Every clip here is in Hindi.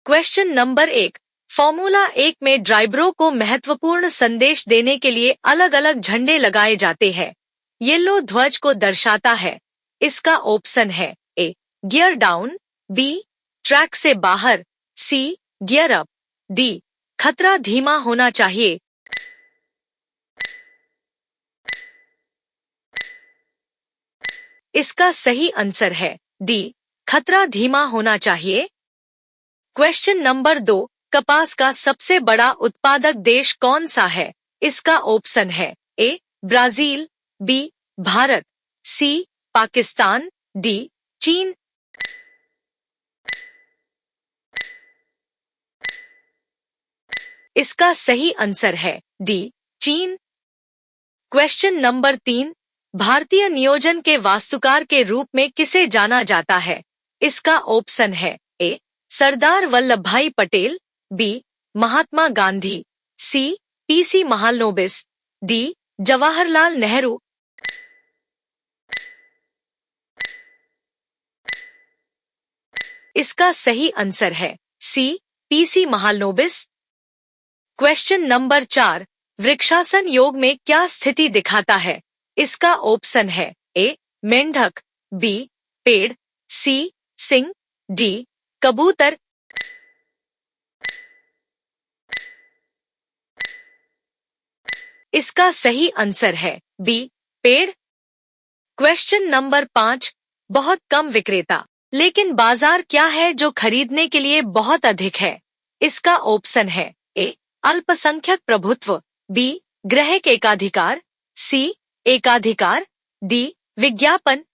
क्वेश्चन नंबर 1, फॉर्मूला 1 में ड्राइवरों को महत्वपूर्ण संदेश देने के लिए अलग अलग झंडे लगाए जाते हैं। येलो ध्वज को दर्शाता है। इसका ऑप्शन है ए गियर डाउन, बी ट्रैक से बाहर, सी गियर अप, डी खतरा धीमा होना चाहिए। इसका सही आंसर है डी खतरा धीमा होना चाहिए। क्वेश्चन नंबर 2, कपास का सबसे बड़ा उत्पादक देश कौन सा है? इसका ऑप्शन है A Brazil, B Bharat, C Pakistan, D चीन। इसका सही आंसर है डी चीन। क्वेश्चन नंबर 3, भारतीय नियोजन के वास्तुकार के रूप में किसे जाना जाता है? इसका ऑप्शन है ए Sardar Vallabh Bhai Patel, B Mahatma Gandhi, C PC Mahalanobis, D Jawaharlal Nehru. इसका सही आंसर है C PC Mahalanobis. Question number 4, Vrikshasana yoga में क्या स्थिति दिखाता है? इसका ऑप्शन है ए मेंढक, बी पेड़, सी सिंह, डी कबूतर। इसका सही आंसर है बी पेड़। क्वेश्चन नंबर 5, बहुत कम विक्रेता लेकिन बाजार क्या है जो खरीदने के लिए बहुत अधिक है? इसका ऑप्शन है ए अल्पसंख्यक प्रभुत्व, बी ग्राहक एकाधिकार, सी एकाधिकार, डी विज्ञापन।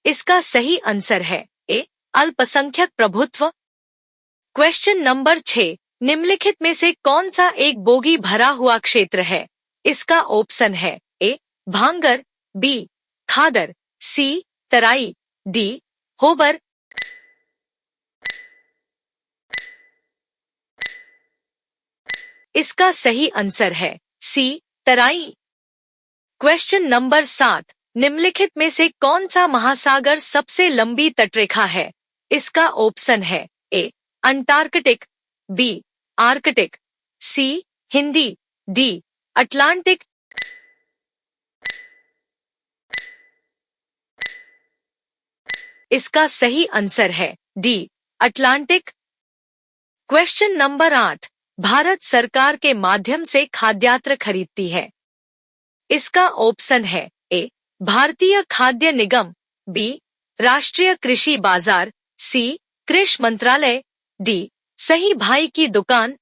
इसका सही आंसर है ए अल्पसंख्यक प्रभुत्व। क्वेश्चन नंबर 6, निम्नलिखित में से कौन सा एक बोगी भरा हुआ क्षेत्र है? इसका ऑप्शन है ए भांगर, बी खादर, सी तराई, डी होबर। इसका सही आंसर है सी तराई। क्वेश्चन नंबर 7, निम्नलिखित में से कौन सा महासागर सबसे लंबी तटरेखा है? इसका ऑप्शन है ए अंटार्कटिक, बी आर्कटिक, सी हिंदी, डी अटलांटिक। इसका सही आंसर है D Atlantic. Question number 8, Bharat सरकार के माध्यम से खाद्यान्न खरीदती है। इसका ऑप्शन है ए भारतीय खाद्य निगम, बी राष्ट्रीय कृषि बाजार, सी कृषि मंत्रालय, डी सही भाई की दुकान।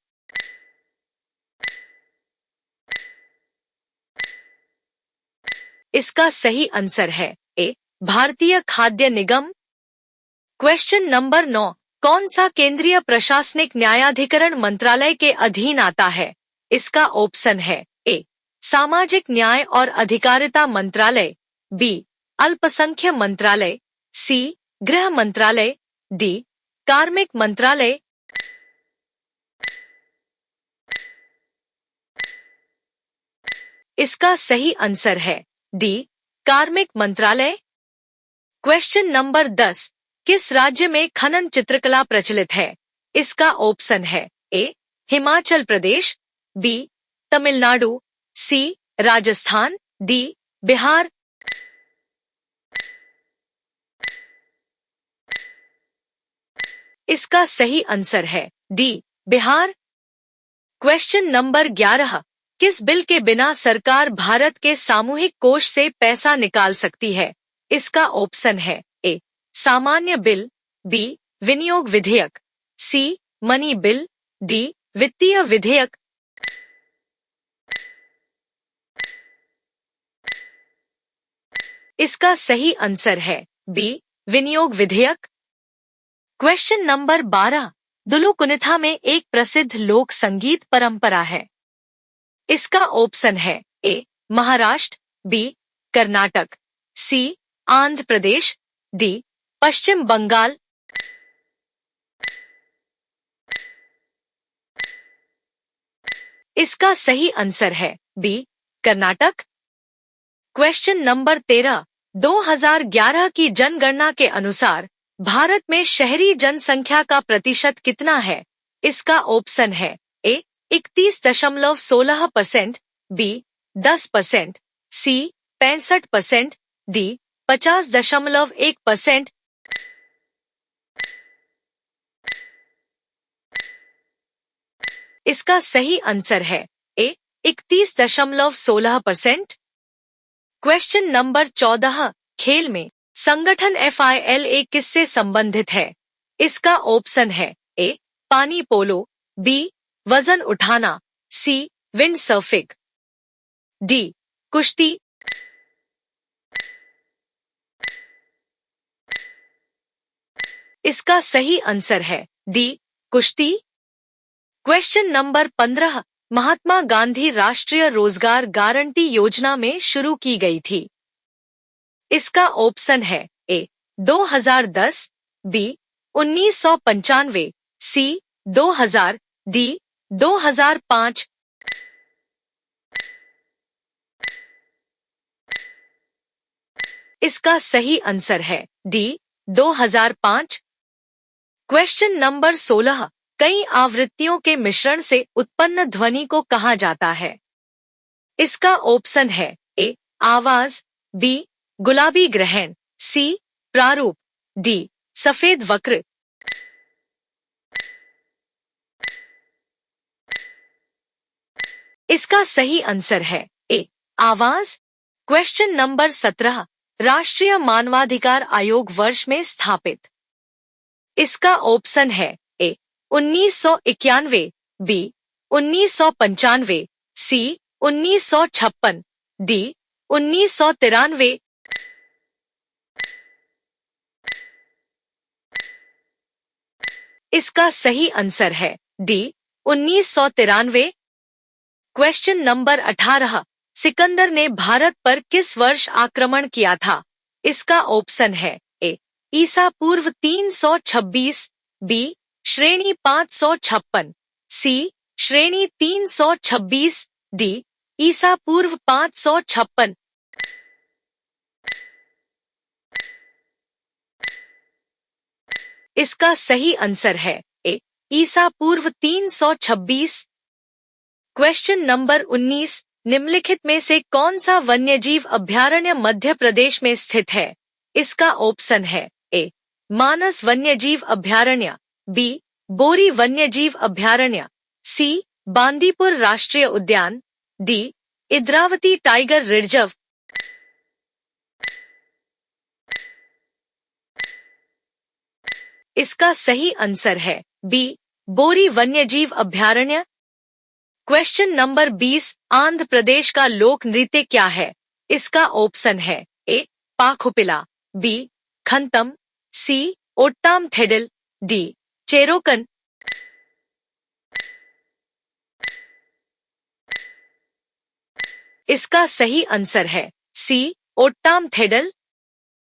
इसका सही आंसर है ए भारतीय खाद्य निगम। क्वेश्चन नंबर 9, कौन सा केंद्रीय प्रशासनिक न्यायाधिकरण मंत्रालय के अधीन आता है? इसका ऑप्शन है ए सामाजिक न्याय और अधिकारिता मंत्रालय, बी अल्पसंख्यक मंत्रालय, सी गृह मंत्रालय, डी कार्मिक मंत्रालय। इसका सही आंसर है डी कार्मिक मंत्रालय। क्वेश्चन नंबर 10, किस राज्य में खनन चित्रकला प्रचलित है? इसका ऑप्शन है ए हिमाचल प्रदेश, बी तमिलनाडु, सी राजस्थान, डी बिहार। इसका सही आंसर है डी बिहार। क्वेश्चन नंबर 11, किस बिल के बिना सरकार भारत के सामूहिक कोष से पैसा निकाल सकती है? इसका ऑप्शन है ए सामान्य बिल, बी विनियोग विधेयक, सी मनी बिल, डी वित्तीय विधेयक। इसका सही आंसर है बी विनियोग विधेयक। क्वेश्चन नंबर 12, दुलु-कुनिथा में एक प्रसिद्ध लोक संगीत परंपरा है। इसका ऑप्शन है ए महाराष्ट्र, बी कर्नाटक, सी आंध्र प्रदेश, डी पश्चिम बंगाल। इसका सही आंसर है बी कर्नाटक। क्वेश्चन नंबर 13, 2011 की जनगणना के अनुसार भारत में शहरी जनसंख्या का प्रतिशत कितना है? इसका ऑप्शन है ए 31.16%, बी 10%, सी 65%, डी 50.1%। इसका सही आंसर है ए 31.16%। क्वेश्चन नंबर 14, खेल में संगठन FILA किससे संबंधित है? इसका ऑप्शन है ए पानी पोलो, बी वजन उठाना, सी विंड सर्फिंग, डी कुश्ती। इसका सही आंसर है डी कुश्ती। क्वेश्चन नंबर 15, महात्मा गांधी राष्ट्रीय रोजगार गारंटी योजना में शुरू की गई थी। इसका ऑप्शन है ए 2010, बी 1995, सी 2000, डी 2005। इसका सही आंसर है डी 2005। क्वेश्चन नंबर 16, कई आवृत्तियों के मिश्रण से उत्पन्न ध्वनि को कहा जाता है? इसका ऑप्शन है ए आवाज, बी गुलाबी ग्रहण, सी प्रारूप, डी सफेद वक्र। इसका सही आंसर है ए आवाज। क्वेश्चन नंबर 17, राष्ट्रीय मानवाधिकार आयोग वर्ष में स्थापित। इसका ऑप्शन है ए 1991, बी 1995, सी 1956, डी 1993। इसका सही आंसर है डी 1993। क्वेश्चन नंबर 18, सिकंदर ने भारत पर किस वर्ष आक्रमण किया था? इसका ऑप्शन है ए ईसा पूर्व 326, बी श्रेणी 556, सी श्रेणी 326, डी ईसा पूर्व 556। इसका सही आंसर है ए ईसा पूर्व 326। क्वेश्चन नंबर 19, निम्नलिखित में से कौन सा वन्यजीव अभयारण्य मध्य प्रदेश में स्थित है? इसका ऑप्शन है ए मानस वन्यजीव अभयारण्य, बी बोरी वन्यजीव अभयारण्य, सी बांदीपुर राष्ट्रीय उद्यान, डी इंद्रावती टाइगर रिजर्व। इसका सही आंसर है बी बोरी वन्यजीव अभयारण्य। क्वेश्चन नंबर 20, आंध्र प्रदेश का लोक नृत्य क्या है? इसका ऑप्शन है ए पाखुपिला, बी खंतम, सी ओट्टाम थेडल, डी चेरोकन। इसका सही आंसर है सी ओट्टाम थेडल।